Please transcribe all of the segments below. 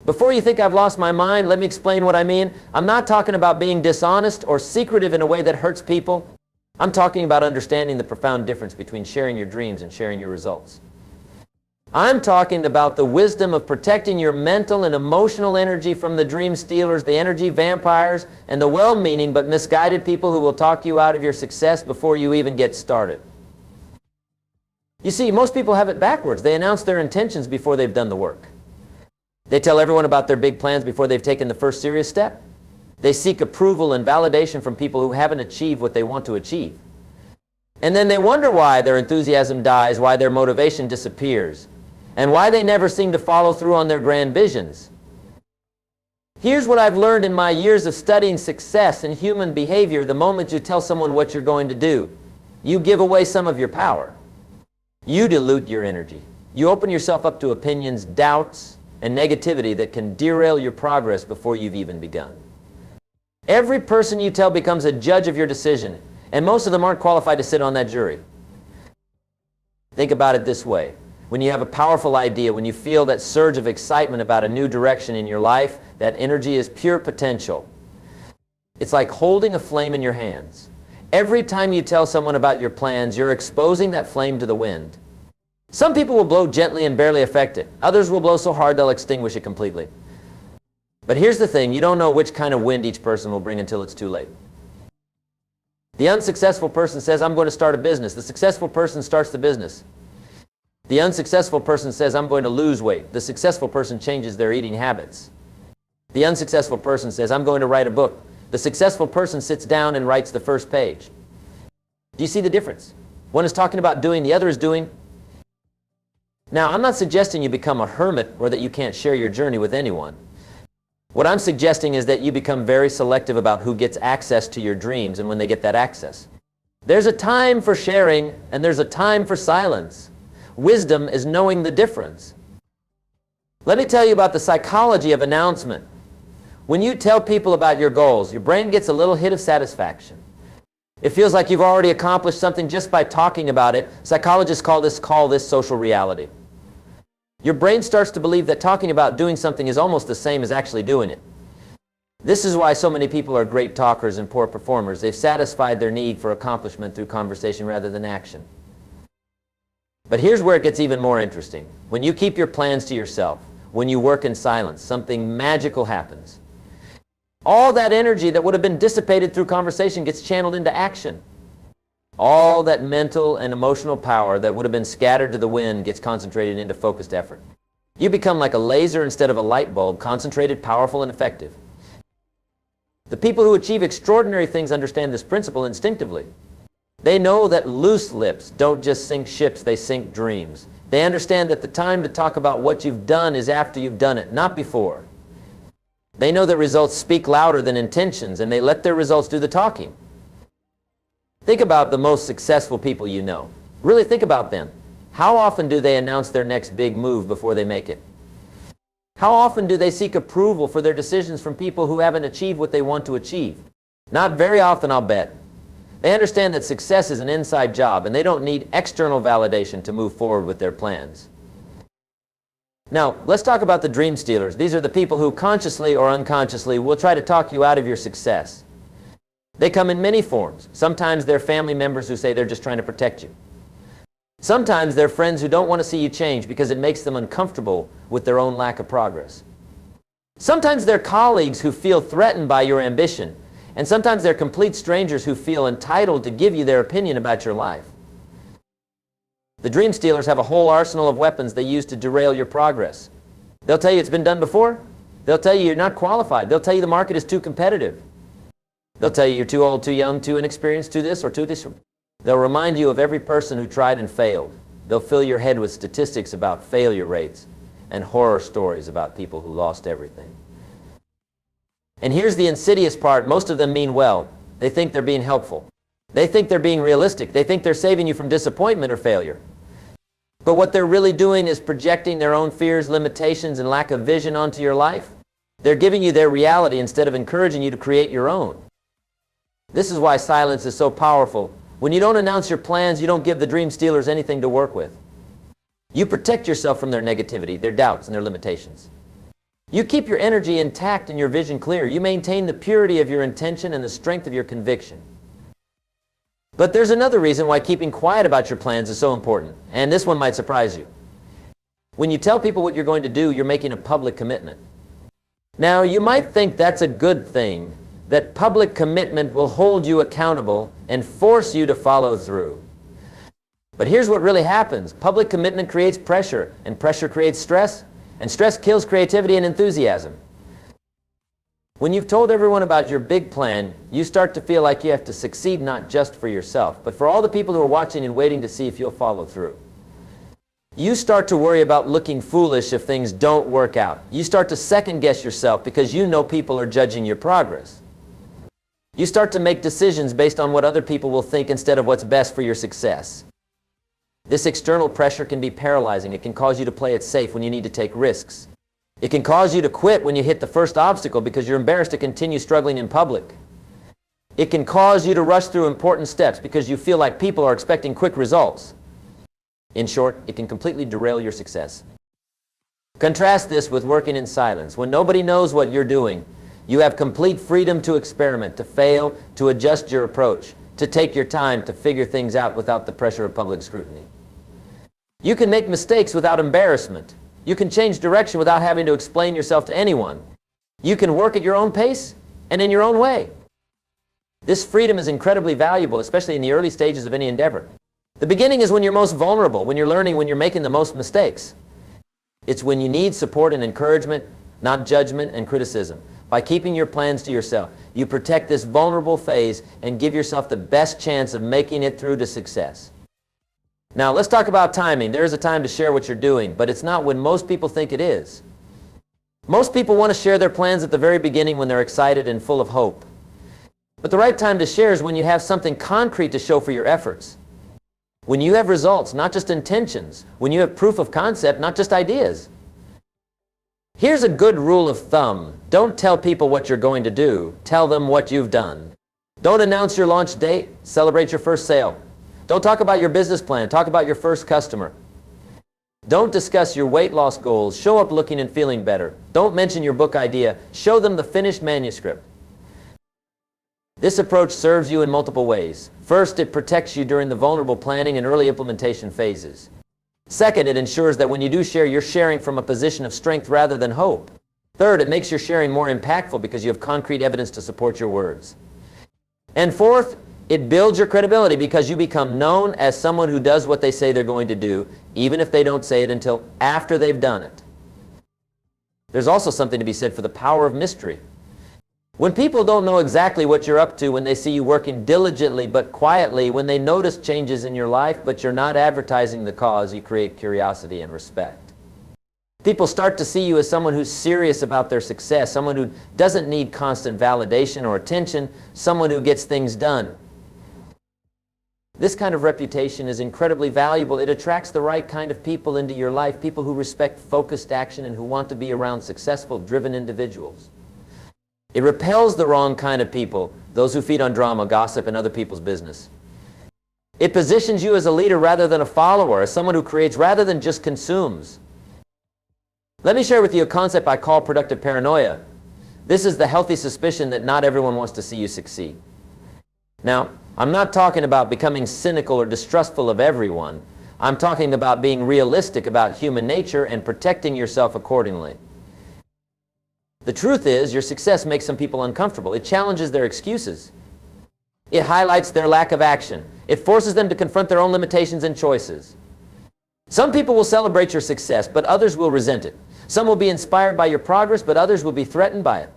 Before you think I've lost my mind, let me explain what I mean. I'm not talking about being dishonest or secretive in a way that hurts people. I'm talking about understanding the profound difference between sharing your dreams and sharing your results. I'm talking about the wisdom of protecting your mental and emotional energy from the dream stealers, the energy vampires, and the well-meaning but misguided people who will talk you out of your success before you even get started. You see, most people have it backwards. They announce their intentions before they've done the work. They tell everyone about their big plans before they've taken the first serious step. They seek approval and validation from people who haven't achieved what they want to achieve. And then they wonder why their enthusiasm dies, why their motivation disappears, and why they never seem to follow through on their grand visions. Here's what I've learned in my years of studying success and human behavior. The moment you tell someone what you're going to do, you give away some of your power. You dilute your energy. You open yourself up to opinions, doubts, and negativity that can derail your progress before you've even begun. Every person you tell becomes a judge of your decision, and most of them aren't qualified to sit on that jury. Think about it this way. When you have a powerful idea, when you feel that surge of excitement about a new direction in your life, that energy is pure potential. It's like holding a flame in your hands. Every time you tell someone about your plans, you're exposing that flame to the wind. Some people will blow gently and barely affect it. Others will blow so hard they'll extinguish it completely. But here's the thing, you don't know which kind of wind each person will bring until it's too late. The unsuccessful person says, I'm going to start a business. The successful person starts the business. The unsuccessful person says, I'm going to lose weight. The successful person changes their eating habits. The unsuccessful person says, I'm going to write a book. The successful person sits down and writes the first page. Do you see the difference? One is talking about doing, the other is doing. Now, I'm not suggesting you become a hermit or that you can't share your journey with anyone. What I'm suggesting is that you become very selective about who gets access to your dreams and when they get that access. There's a time for sharing and there's a time for silence. Wisdom is knowing the difference. Let me tell you about the psychology of announcement. When you tell people about your goals, your brain gets a little hit of satisfaction. It feels like you've already accomplished something just by talking about it. Psychologists call this social reality. Your brain starts to believe that talking about doing something is almost the same as actually doing it. This is why so many people are great talkers and poor performers. They've satisfied their need for accomplishment through conversation rather than action. But here's where it gets even more interesting. When you keep your plans to yourself, when you work in silence, something magical happens. All that energy that would have been dissipated through conversation gets channeled into action. All that mental and emotional power that would have been scattered to the wind gets concentrated into focused effort. You become like a laser instead of a light bulb, concentrated, powerful, and effective. The people who achieve extraordinary things understand this principle instinctively. They know that loose lips don't just sink ships, they sink dreams. They understand that the time to talk about what you've done is after you've done it, not before. They know that results speak louder than intentions, and they let their results do the talking. Think about the most successful people you know. Really think about them. How often do they announce their next big move before they make it? How often do they seek approval for their decisions from people who haven't achieved what they want to achieve? Not very often, I'll bet. They understand that success is an inside job, and they don't need external validation to move forward with their plans. Now, let's talk about the dream stealers. These are the people who consciously or unconsciously will try to talk you out of your success. They come in many forms. Sometimes they're family members who say they're just trying to protect you. Sometimes they're friends who don't want to see you change because it makes them uncomfortable with their own lack of progress. Sometimes they're colleagues who feel threatened by your ambition. And sometimes they're complete strangers who feel entitled to give you their opinion about your life. The dream stealers have a whole arsenal of weapons they use to derail your progress. They'll tell you it's been done before. They'll tell you you're not qualified. They'll tell you the market is too competitive. They'll tell you you're too old, too young, too inexperienced, too this or too this. They'll remind you of every person who tried and failed. They'll fill your head with statistics about failure rates and horror stories about people who lost everything. And here's the insidious part. Most of them mean well. They think they're being helpful. They think they're being realistic. They think they're saving you from disappointment or failure. But what they're really doing is projecting their own fears, limitations, and lack of vision onto your life. They're giving you their reality instead of encouraging you to create your own. This is why silence is so powerful. When you don't announce your plans, you don't give the dream stealers anything to work with. You protect yourself from their negativity, their doubts, and their limitations. You keep your energy intact and your vision clear. You maintain the purity of your intention and the strength of your conviction. But there's another reason why keeping quiet about your plans is so important, and this one might surprise you. When you tell people what you're going to do, you're making a public commitment. Now, you might think that's a good thing, that public commitment will hold you accountable and force you to follow through. But here's what really happens. Public commitment creates pressure, and pressure creates stress, and stress kills creativity and enthusiasm. When you've told everyone about your big plan, you start to feel like you have to succeed not just for yourself, but for all the people who are watching and waiting to see if you'll follow through. You start to worry about looking foolish if things don't work out. You start to second guess yourself because you know people are judging your progress. You start to make decisions based on what other people will think instead of what's best for your success. This external pressure can be paralyzing. It can cause you to play it safe when you need to take risks. It can cause you to quit when you hit the first obstacle because you're embarrassed to continue struggling in public. It can cause you to rush through important steps because you feel like people are expecting quick results. In short, it can completely derail your success. Contrast this with working in silence. When nobody knows what you're doing, you have complete freedom to experiment, to fail, to adjust your approach, to take your time to figure things out without the pressure of public scrutiny. You can make mistakes without embarrassment. You can change direction without having to explain yourself to anyone. You can work at your own pace and in your own way. This freedom is incredibly valuable, especially in the early stages of any endeavor. The beginning is when you're most vulnerable, when you're learning, when you're making the most mistakes. It's when you need support and encouragement, not judgment and criticism. By keeping your plans to yourself, you protect this vulnerable phase and give yourself the best chance of making it through to success. Now, let's talk about timing. There is a time to share what you're doing, but it's not when most people think it is. Most people want to share their plans at the very beginning when they're excited and full of hope. But the right time to share is when you have something concrete to show for your efforts. When you have results, not just intentions. When you have proof of concept, not just ideas. Here's a good rule of thumb. Don't tell people what you're going to do. Tell them what you've done. Don't announce your launch date. Celebrate your first sale. Don't talk about your business plan. Talk about your first customer. Don't discuss your weight loss goals. Show up looking and feeling better. Don't mention your book idea. Show them the finished manuscript. This approach serves you in multiple ways. First, it protects you during the vulnerable planning and early implementation phases. Second, it ensures that when you do share, you're sharing from a position of strength rather than hope. Third, it makes your sharing more impactful because you have concrete evidence to support your words. And fourth, it builds your credibility because you become known as someone who does what they say they're going to do, even if they don't say it until after they've done it. There's also something to be said for the power of mystery. When people don't know exactly what you're up to, when they see you working diligently but quietly, when they notice changes in your life but you're not advertising the cause, you create curiosity and respect. People start to see you as someone who's serious about their success, someone who doesn't need constant validation or attention, someone who gets things done. This kind of reputation is incredibly valuable. It attracts the right kind of people into your life, people who respect focused action and who want to be around successful, driven individuals. It repels the wrong kind of people, those who feed on drama, gossip, and other people's business. It positions you as a leader rather than a follower, as someone who creates rather than just consumes. Let me share with you a concept I call productive paranoia. This is the healthy suspicion that not everyone wants to see you succeed. Now, I'm not talking about becoming cynical or distrustful of everyone. I'm talking about being realistic about human nature and protecting yourself accordingly. The truth is, your success makes some people uncomfortable. It challenges their excuses. It highlights their lack of action. It forces them to confront their own limitations and choices. Some people will celebrate your success, but others will resent it. Some will be inspired by your progress, but others will be threatened by it.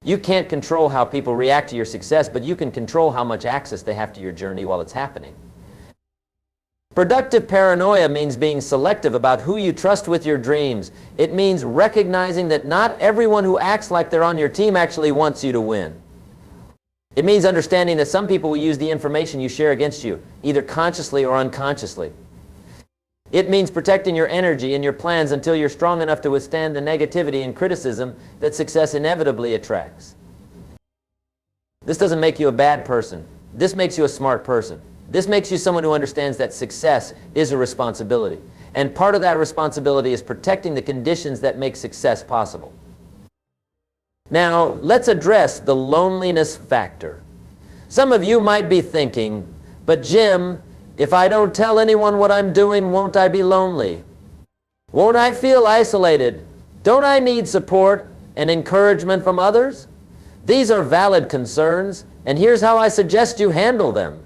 You can't control how people react to your success, but you can control how much access they have to your journey while it's happening. Productive paranoia means being selective about who you trust with your dreams. It means recognizing that not everyone who acts like they're on your team actually wants you to win. It means understanding that some people will use the information you share against you, either consciously or unconsciously. It means protecting your energy and your plans until you're strong enough to withstand the negativity and criticism that success inevitably attracts. This doesn't make you a bad person. This makes you a smart person. This makes you someone who understands that success is a responsibility. And part of that responsibility is protecting the conditions that make success possible. Now, let's address the loneliness factor. Some of you might be thinking, but Jim, if I don't tell anyone what I'm doing, won't I be lonely? Won't I feel isolated? Don't I need support and encouragement from others? These are valid concerns, and here's how I suggest you handle them.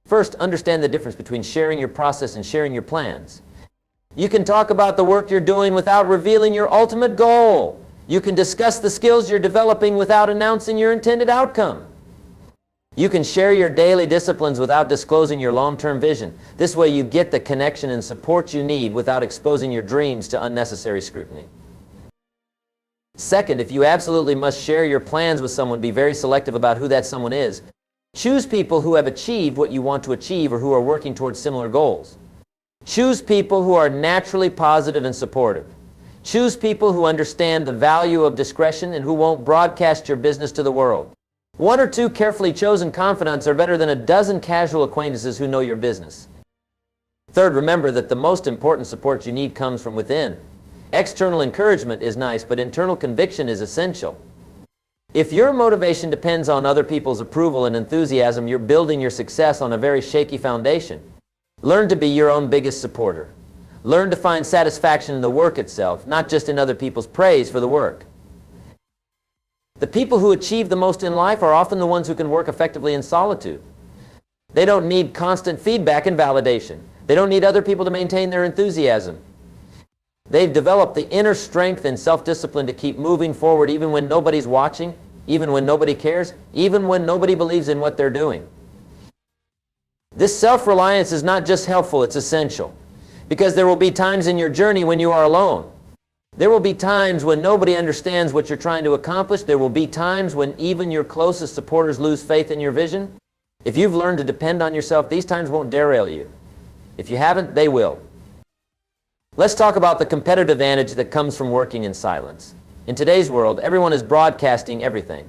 First, understand the difference between sharing your process and sharing your plans. You can talk about the work you're doing without revealing your ultimate goal. You can discuss the skills you're developing without announcing your intended outcome. You can share your daily disciplines without disclosing your long-term vision. This way you get the connection and support you need without exposing your dreams to unnecessary scrutiny. Second, if you absolutely must share your plans with someone, be very selective about who that someone is. Choose people who have achieved what you want to achieve or who are working towards similar goals. Choose people who are naturally positive and supportive. Choose people who understand the value of discretion and who won't broadcast your business to the world. 1 or 2 carefully chosen confidants are better than a dozen casual acquaintances who know your business. Third, remember that the most important support you need comes from within. External encouragement is nice, but internal conviction is essential. If your motivation depends on other people's approval and enthusiasm, you're building your success on a very shaky foundation. Learn to be your own biggest supporter. Learn to find satisfaction in the work itself, not just in other people's praise for the work. The people who achieve the most in life are often the ones who can work effectively in solitude. They don't need constant feedback and validation. They don't need other people to maintain their enthusiasm. They've developed the inner strength and self-discipline to keep moving forward even when nobody's watching, even when nobody cares, even when nobody believes in what they're doing. This self-reliance is not just helpful, it's essential. Because there will be times in your journey when you are alone. There will be times when nobody understands what you're trying to accomplish. There will be times when even your closest supporters lose faith in your vision. If you've learned to depend on yourself, these times won't derail you. If you haven't, they will. Let's talk about the competitive advantage that comes from working in silence. In today's world, everyone is broadcasting everything.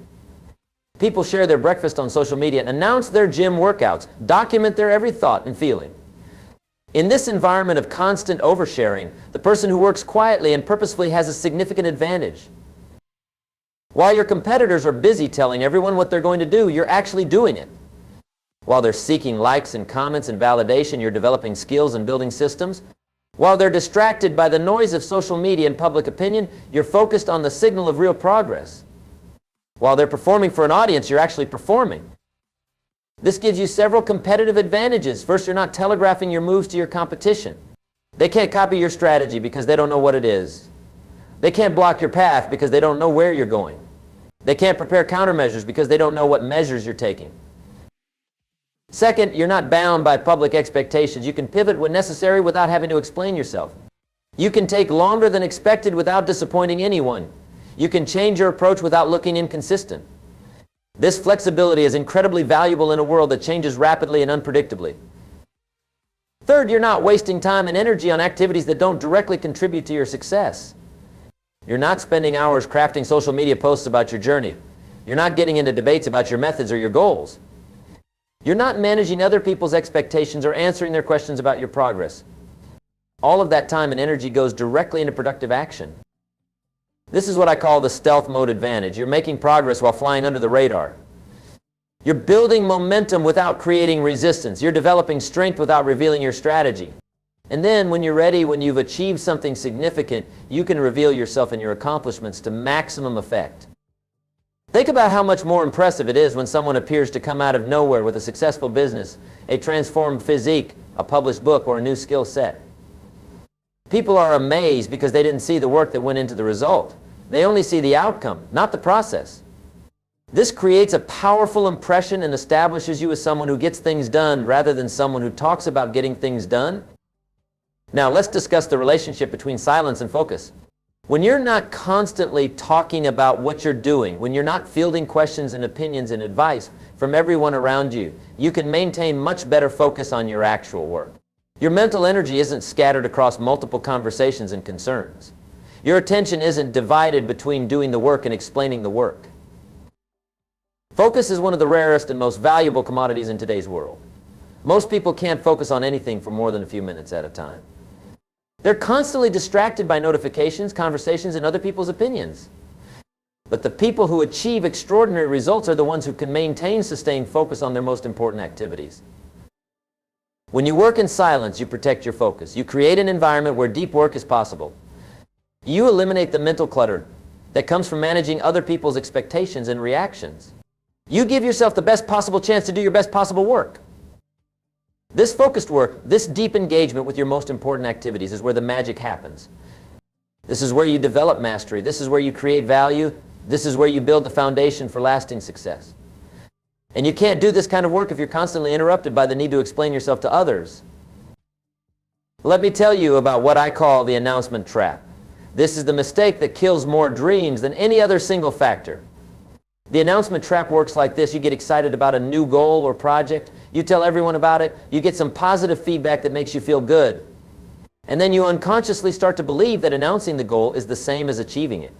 People share their breakfast on social media and announce their gym workouts, document their every thought and feeling. In this environment of constant oversharing, the person who works quietly and purposefully has a significant advantage. While your competitors are busy telling everyone what they're going to do, you're actually doing it. While they're seeking likes and comments and validation, you're developing skills and building systems. While they're distracted by the noise of social media and public opinion, you're focused on the signal of real progress. While they're performing for an audience, you're actually performing. This gives you several competitive advantages. First, you're not telegraphing your moves to your competition. They can't copy your strategy because they don't know what it is. They can't block your path because they don't know where you're going. They can't prepare countermeasures because they don't know what measures you're taking. Second, you're not bound by public expectations. You can pivot when necessary without having to explain yourself. You can take longer than expected without disappointing anyone. You can change your approach without looking inconsistent. This flexibility is incredibly valuable in a world that changes rapidly and unpredictably. Third, you're not wasting time and energy on activities that don't directly contribute to your success. You're not spending hours crafting social media posts about your journey. You're not getting into debates about your methods or your goals. You're not managing other people's expectations or answering their questions about your progress. All of that time and energy goes directly into productive action. This is what I call the stealth mode advantage. You're making progress while flying under the radar. You're building momentum without creating resistance. You're developing strength without revealing your strategy. And then when you're ready, when you've achieved something significant, you can reveal yourself and your accomplishments to maximum effect. Think about how much more impressive it is when someone appears to come out of nowhere with a successful business, a transformed physique, a published book, or a new skill set. People are amazed because they didn't see the work that went into the result. They only see the outcome, not the process. This creates a powerful impression and establishes you as someone who gets things done rather than someone who talks about getting things done. Now let's discuss the relationship between silence and focus. When you're not constantly talking about what you're doing, when you're not fielding questions and opinions and advice from everyone around you, you can maintain much better focus on your actual work. Your mental energy isn't scattered across multiple conversations and concerns. Your attention isn't divided between doing the work and explaining the work. Focus is one of the rarest and most valuable commodities in today's world. Most people can't focus on anything for more than a few minutes at a time. They're constantly distracted by notifications, conversations, and other people's opinions. But the people who achieve extraordinary results are the ones who can maintain sustained focus on their most important activities. When you work in silence, you protect your focus. You create an environment where deep work is possible. You eliminate the mental clutter that comes from managing other people's expectations and reactions. You give yourself the best possible chance to do your best possible work. This focused work, this deep engagement with your most important activities is where the magic happens. This is where you develop mastery. This is where you create value. This is where you build the foundation for lasting success. And you can't do this kind of work if you're constantly interrupted by the need to explain yourself to others. Let me tell you about what I call the announcement trap. This is the mistake that kills more dreams than any other single factor. The announcement trap works like this. You get excited about a new goal or project. You tell everyone about it. You get some positive feedback that makes you feel good. And then you unconsciously start to believe that announcing the goal is the same as achieving it.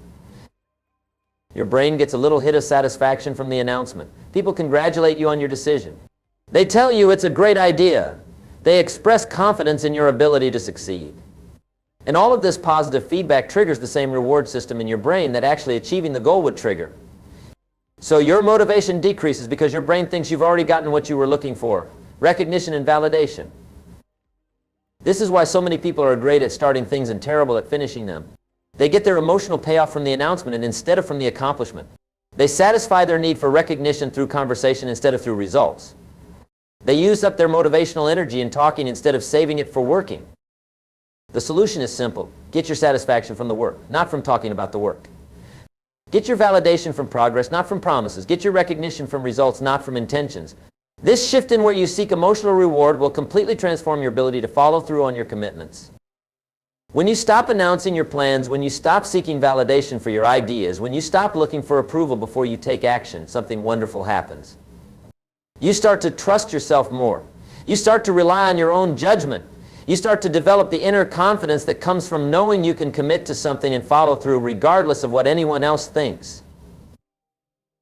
Your brain gets a little hit of satisfaction from the announcement. People congratulate you on your decision. They tell you it's a great idea. They express confidence in your ability to succeed. And all of this positive feedback triggers the same reward system in your brain that actually achieving the goal would trigger. So your motivation decreases because your brain thinks you've already gotten what you were looking for, recognition and validation. This is why so many people are great at starting things and terrible at finishing them. They get their emotional payoff from the announcement and instead of from the accomplishment. They satisfy their need for recognition through conversation instead of through results. They use up their motivational energy in talking instead of saving it for working. The solution is simple. Get your satisfaction from the work, not from talking about the work. Get your validation from progress, not from promises. Get your recognition from results, not from intentions. This shift in where you seek emotional reward will completely transform your ability to follow through on your commitments. When you stop announcing your plans, when you stop seeking validation for your ideas, when you stop looking for approval before you take action, something wonderful happens. You start to trust yourself more. You start to rely on your own judgment. You start to develop the inner confidence that comes from knowing you can commit to something and follow through regardless of what anyone else thinks.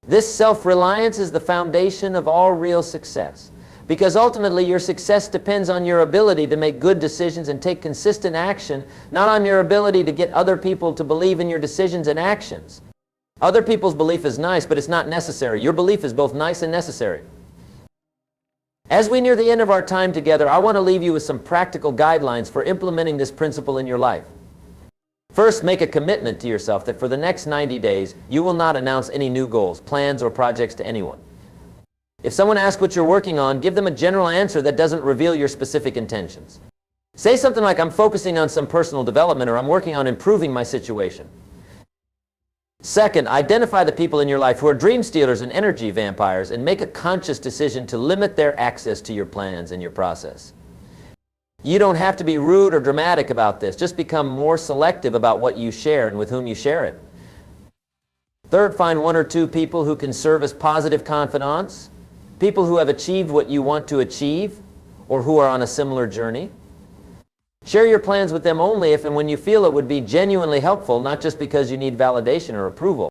This self-reliance is the foundation of all real success, because ultimately your success depends on your ability to make good decisions and take consistent action, not on your ability to get other people to believe in your decisions and actions. Other people's belief is nice, but it's not necessary. Your belief is both nice and necessary. As we near the end of our time together, I want to leave you with some practical guidelines for implementing this principle in your life. First, make a commitment to yourself that for the next 90 days, you will not announce any new goals, plans, or projects to anyone. If someone asks what you're working on, give them a general answer that doesn't reveal your specific intentions. Say something like, I'm focusing on some personal development, or I'm working on improving my situation. Second, identify the people in your life who are dream stealers and energy vampires and make a conscious decision to limit their access to your plans and your process. You don't have to be rude or dramatic about this. Just become more selective about what you share and with whom you share it. Third, find one or two people who can serve as positive confidants, people who have achieved what you want to achieve or who are on a similar journey. Share your plans with them only if and when you feel it would be genuinely helpful, not just because you need validation or approval.